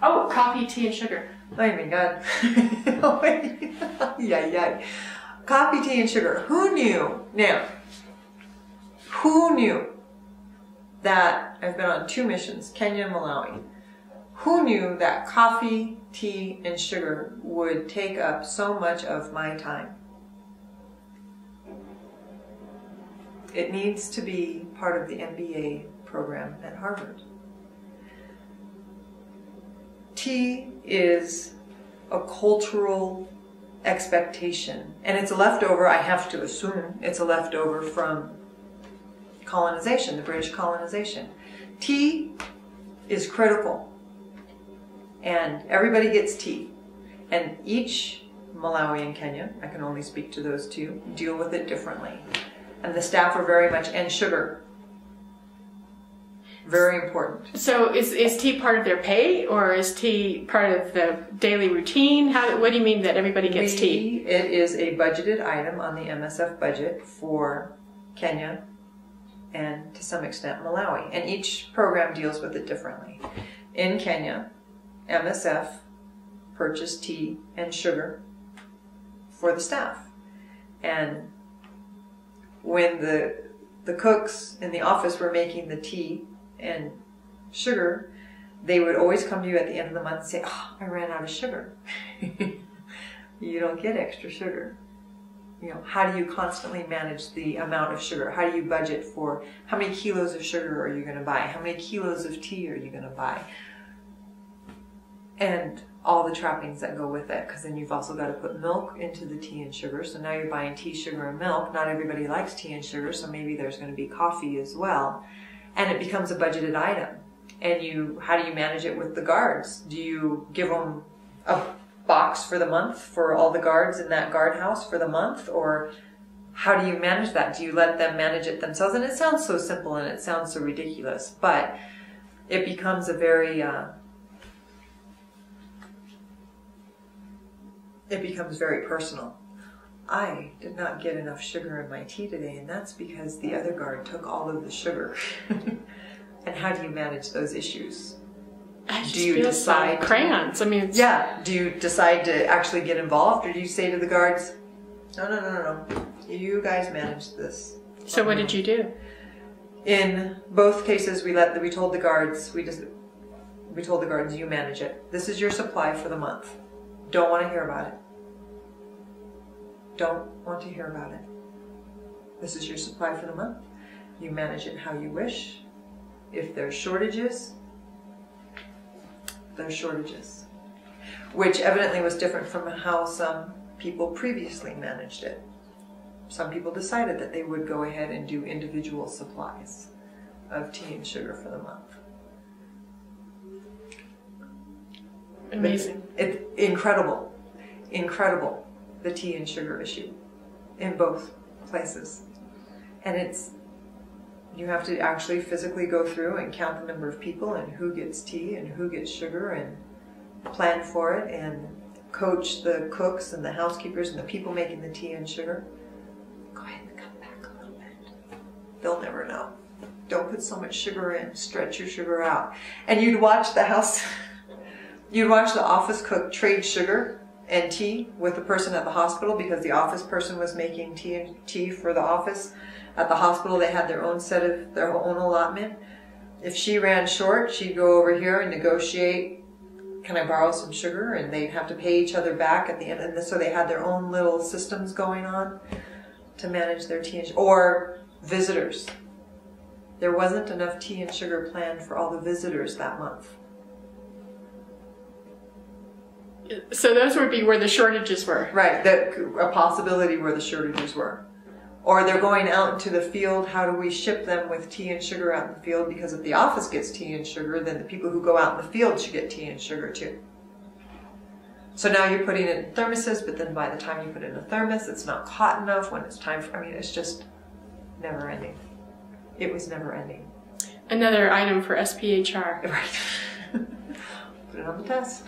Oh, coffee, tea, and sugar. Oh my God. Yeah. Coffee, tea, and sugar. Who knew? Now, who knew that I've been on 2 missions, Kenya and Malawi. Who knew that coffee, tea, and sugar would take up so much of my time? It needs to be part of the MBA program at Harvard. Tea is a cultural expectation, and it's a leftover, I have to assume, it's a leftover from colonization, the British colonization. Tea is critical, and everybody gets tea. And each Malawi and Kenya, I can only speak to those 2, deal with it differently. And the staff are very much, and sugar. Very important. So is tea part of their pay, or is tea part of the daily routine? What do you mean that everybody gets tea? It is a budgeted item on the MSF budget for Kenya and to some extent Malawi. And each program deals with it differently. In Kenya, MSF purchased tea and sugar for the staff. And when the cooks in the office were making the tea and sugar, they would always come to you at the end of the month and say, "Oh, I ran out of sugar." You don't get extra sugar. You know, how do you constantly manage the amount of sugar? How do you budget for how many kilos of sugar are you going to buy? How many kilos of tea are you going to buy? And all the trappings that go with it, because then you've also got to put milk into the tea and sugar. So now you're buying tea, sugar, and milk. Not everybody likes tea and sugar, so maybe there's going to be coffee as well. And it becomes a budgeted item. And how do you manage it with the guards? Do you give them a box for the month for all the guards in that guardhouse for the month? Or how do you manage that? Do you let them manage it themselves? And it sounds so simple and it sounds so ridiculous, but it becomes a very, it becomes very personal. I did not get enough sugar in my tea today, and that's because the other guard took all of the sugar. And how do you manage those issues? Do you decide crayons? I mean, yeah. Do you decide to actually get involved, or do you say to the guards, "No. You guys manage this"? So what did you do? In both cases, we told the guards, "You manage it. This is your supply for the month. Don't want to hear about it. Don't want to hear about it. This is your supply for the month. You manage it how you wish. If there's shortages, there's shortages." Which evidently was different from how some people previously managed it. Some people decided that they would go ahead and do individual supplies of tea and sugar for the month. Amazing. It's incredible. Incredible, the tea and sugar issue in both places. And you have to actually physically go through and count the number of people and who gets tea and who gets sugar and plan for it and coach the cooks and the housekeepers and the people making the tea and sugar. Go ahead and cut back a little bit. They'll never know. Don't put so much sugar in. Stretch your sugar out. And you'd watch the office cook trade sugar and tea with the person at the hospital, because the office person was making tea for the office. At the hospital, they had their own allotment. If she ran short, she'd go over here and negotiate, "Can I borrow some sugar?" And they'd have to pay each other back at the end. And so they had their own little systems going on to manage their tea and sugar. Or visitors. There wasn't enough tea and sugar planned for all the visitors that month. So those would be where the shortages were. Right, a possibility where the shortages were. Or they're going out into the field, how do we ship them with tea and sugar out in the field? Because if the office gets tea and sugar, then the people who go out in the field should get tea and sugar too. So now you're putting it in thermoses, but then by the time you put it in a thermos, it's not hot enough when it's time for, it's just never ending. It was never ending. Another item for SPHR. Right. Put it on the test.